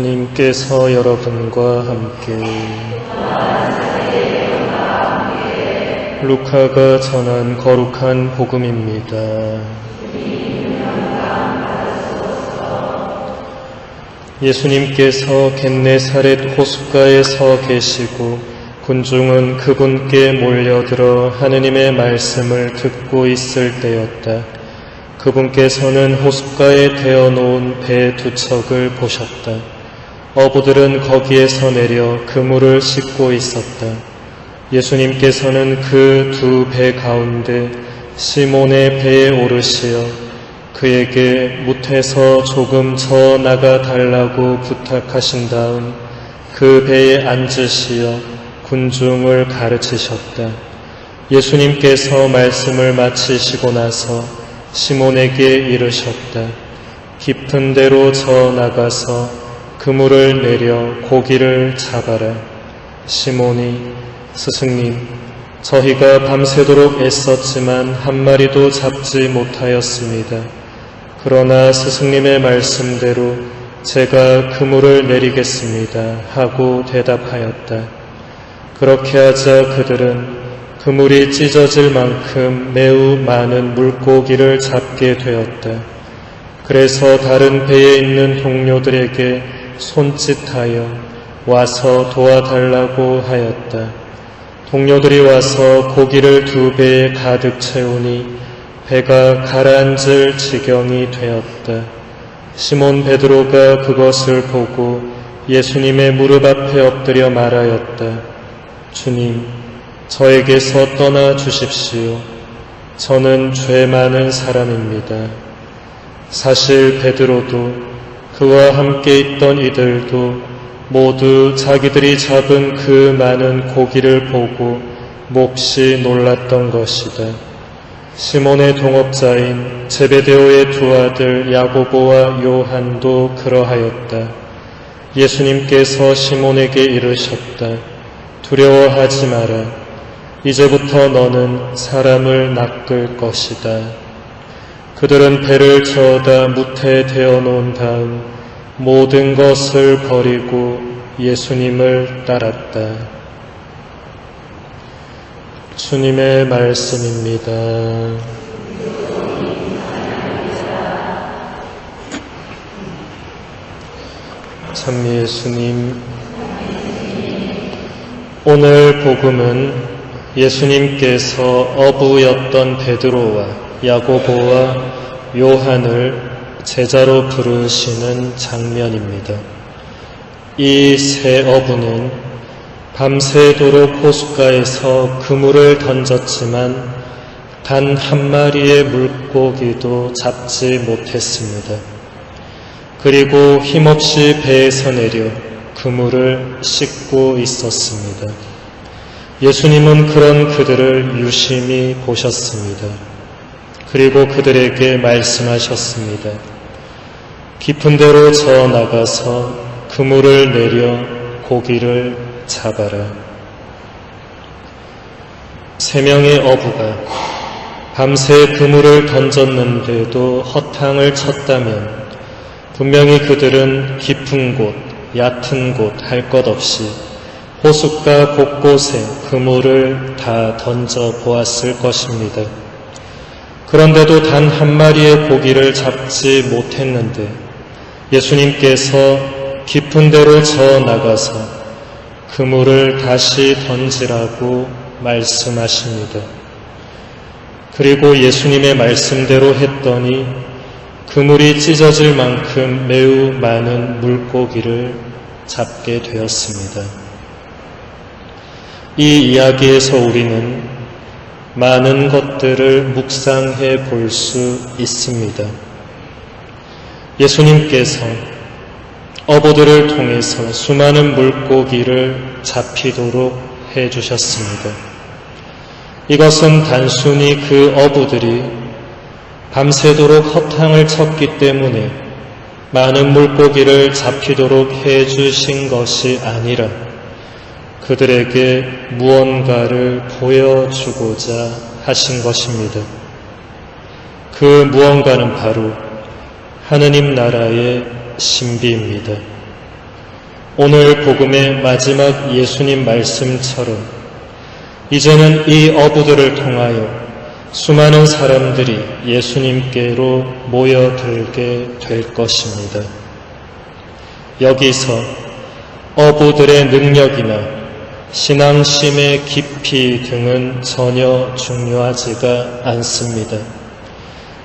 주님께서 여러분과 함께 루카가 전한 거룩한 복음입니다. 예수님께서 겟네사렛 호숫가에 서 계시고 군중은 그분께 몰려들어 하느님의 말씀을 듣고 있을 때였다. 그분께서는 호숫가에 대어놓은 배 두 척을 보셨다. 어부들은 거기에서 내려 그물을 씻고 있었다. 예수님께서는 그 두 배 가운데 시몬의 배에 오르시어 그에게 못에서 조금 저 나가 달라고 부탁하신 다음 그 배에 앉으시어 군중을 가르치셨다. 예수님께서 말씀을 마치시고 나서 시몬에게 이르셨다. 깊은 데로 저 나가서 그물을 내려 고기를 잡아라. 시몬이 스승님, 저희가 밤새도록 애썼지만 한 마리도 잡지 못하였습니다. 그러나 스승님의 말씀대로 제가 그물을 내리겠습니다 하고 대답하였다. 그렇게 하자 그들은 그물이 찢어질 만큼 매우 많은 물고기를 잡게 되었다. 그래서 다른 배에 있는 동료들에게 손짓하여 와서 도와달라고 하였다. 동료들이 와서 고기를 두 배에 가득 채우니 배가 가라앉을 지경이 되었다. 시몬 베드로가 그것을 보고 예수님의 무릎 앞에 엎드려 말하였다. 주님, 저에게서 떠나 주십시오. 저는 죄 많은 사람입니다. 사실 베드로도 그와 함께 있던 이들도 모두 자기들이 잡은 그 많은 고기를 보고 몹시 놀랐던 것이다. 시몬의 동업자인 제베데오의 두 아들 야고보와 요한도 그러하였다. 예수님께서 시몬에게 이르셨다. 두려워하지 마라. 이제부터 너는 사람을 낚을 것이다. 그들은 배를 저어다 무태에 대어놓은 다음 모든 것을 버리고 예수님을 따랐다. 주님의 말씀입니다. 참 예수님, 오늘 복음은 예수님께서 어부였던 베드로와 야고보와 요한을 제자로 부르시는 장면입니다. 이 세 어부는 밤새도록 호숫가에서 그물을 던졌지만 단 한 마리의 물고기도 잡지 못했습니다. 그리고 힘없이 배에서 내려 그물을 씻고 있었습니다. 예수님은 그런 그들을 유심히 보셨습니다. 그리고 그들에게 말씀하셨습니다. 깊은 데로 저 나가서 그물을 내려 고기를 잡아라. 세 명의 어부가 밤새 그물을 던졌는데도 허탕을 쳤다면 분명히 그들은 깊은 곳, 얕은 곳 할 것 없이 호숫가 곳곳에 그물을 다 던져 보았을 것입니다. 그런데도 단 한 마리의 고기를 잡지 못했는데 예수님께서 깊은 데로 저 나가서 그물을 다시 던지라고 말씀하십니다. 그리고 예수님의 말씀대로 했더니 그물이 찢어질 만큼 매우 많은 물고기를 잡게 되었습니다. 이 이야기에서 우리는 많은 것들을 묵상해 볼 수 있습니다. 예수님께서 어부들을 통해서 수많은 물고기를 잡히도록 해주셨습니다. 이것은 단순히 그 어부들이 밤새도록 허탕을 쳤기 때문에 많은 물고기를 잡히도록 해주신 것이 아니라 그들에게 무언가를 보여주고자 하신 것입니다. 그 무언가는 바로 하느님 나라의 신비입니다. 오늘 복음의 마지막 예수님 말씀처럼 이제는 이 어부들을 통하여 수많은 사람들이 예수님께로 모여들게 될 것입니다. 여기서 어부들의 능력이나 신앙심의 깊이 등은 전혀 중요하지가 않습니다.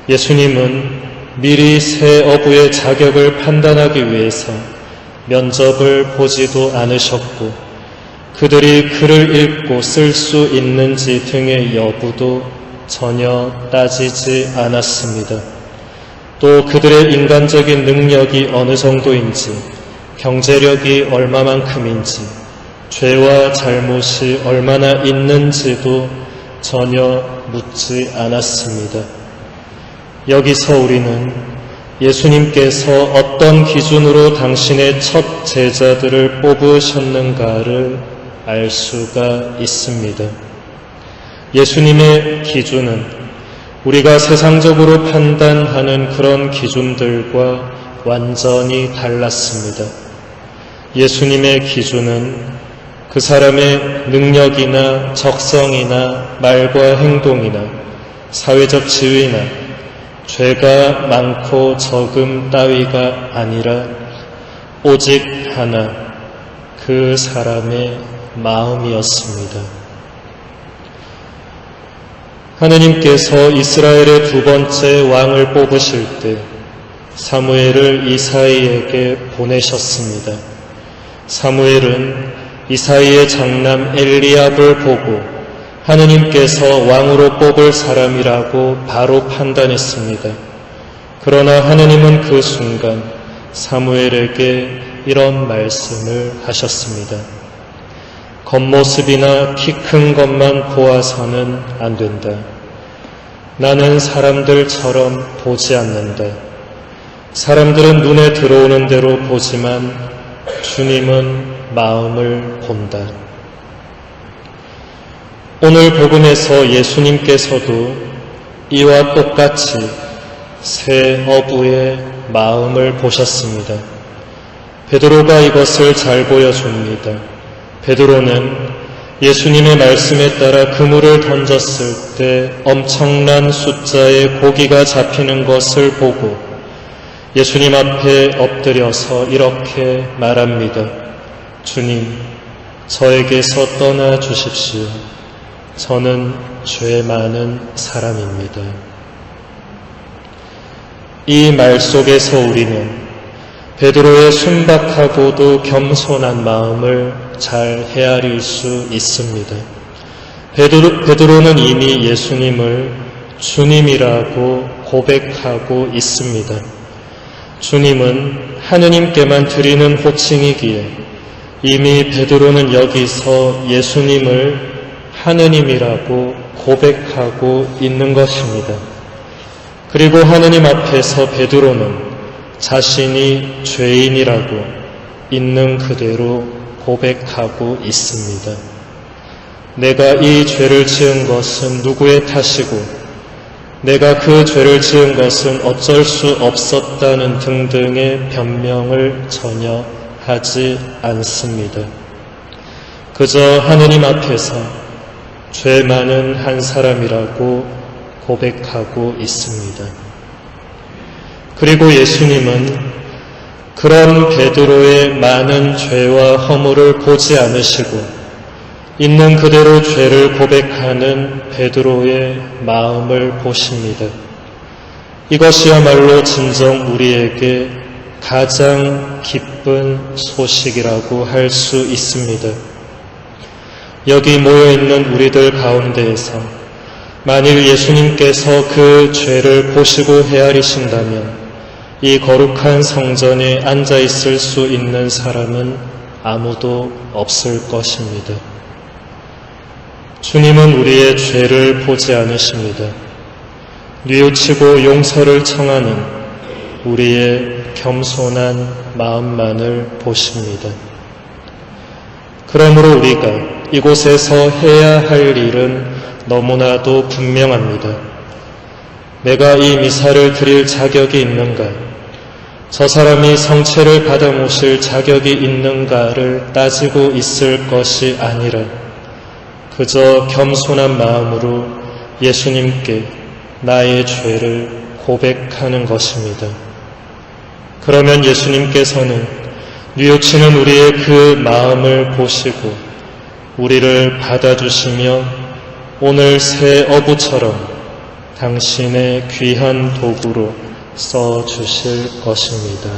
예수님은 미리 새 어부의 자격을 판단하기 위해서 면접을 보지도 않으셨고 그들이 글을 읽고 쓸 수 있는지 등의 여부도 전혀 따지지 않았습니다. 또 그들의 인간적인 능력이 어느 정도인지, 경제력이 얼마만큼인지, 죄와 잘못이 얼마나 있는지도 전혀 묻지 않았습니다. 여기서 우리는 예수님께서 어떤 기준으로 당신의 첫 제자들을 뽑으셨는가를 알 수가 있습니다. 예수님의 기준은 우리가 세상적으로 판단하는 그런 기준들과 완전히 달랐습니다. 예수님의 기준은 그 사람의 능력이나 적성이나 말과 행동이나 사회적 지위나 죄가 많고 적음 따위가 아니라 오직 하나, 그 사람의 마음이었습니다. 하느님께서 이스라엘의 두 번째 왕을 뽑으실 때 사무엘을 이사이에게 보내셨습니다. 사무엘은 이사이의 장남 엘리압을 보고 하느님께서 왕으로 뽑을 사람이라고 바로 판단했습니다. 그러나 하느님은 그 순간 사무엘에게 이런 말씀을 하셨습니다. 겉모습이나 키 큰 것만 보아서는 안 된다. 나는 사람들처럼 보지 않는다. 사람들은 눈에 들어오는 대로 보지만 주님은 마음을 본다. 오늘 복음에서 예수님께서도 이와 똑같이 새 어부의 마음을 보셨습니다. 베드로가 이것을 잘 보여줍니다. 베드로는 예수님의 말씀에 따라 그물을 던졌을 때 엄청난 숫자의 고기가 잡히는 것을 보고 예수님 앞에 엎드려서 이렇게 말합니다. 주님, 저에게서 떠나 주십시오. 저는 죄 많은 사람입니다. 이 말 속에서 우리는 베드로의 순박하고도 겸손한 마음을 잘 헤아릴 수 있습니다. 베드로는 이미 예수님을 주님이라고 고백하고 있습니다. 주님은 하느님께만 드리는 호칭이기에 이미 베드로는 여기서 예수님을 하느님이라고 고백하고 있는 것입니다. 그리고 하느님 앞에서 베드로는 자신이 죄인이라고 있는 그대로 고백하고 있습니다. 내가 이 죄를 지은 것은 누구의 탓이고 내가 그 죄를 지은 것은 어쩔 수 없었다는 등등의 변명을 전혀 하지 않습니다. 그저 하느님 앞에서 죄 많은 한 사람이라고 고백하고 있습니다. 그리고 예수님은 그런 베드로의 많은 죄와 허물을 보지 않으시고 있는 그대로 죄를 고백하는 베드로의 마음을 보십니다. 이것이야말로 진정 우리에게 가장 기쁜 소식이라고 할 수 있습니다. 여기 모여있는 우리들 가운데에서 만일 예수님께서 그 죄를 보시고 헤아리신다면 이 거룩한 성전에 앉아 있을 수 있는 사람은 아무도 없을 것입니다. 주님은 우리의 죄를 보지 않으십니다. 뉘우치고 용서를 청하는 우리의 겸손한 마음만을 보십니다. 그러므로 우리가 이곳에서 해야 할 일은 너무나도 분명합니다. 내가 이 미사를 드릴 자격이 있는가? 저 사람이 성체를 받아 모실 자격이 있는가를 따지고 있을 것이 아니라 그저 겸손한 마음으로 예수님께 나의 죄를 고백하는 것입니다. 그러면 예수님께서는 뉘우치는 우리의 그 마음을 보시고 우리를 받아주시며 오늘 새 어부처럼 당신의 귀한 도구로 써주실 것입니다.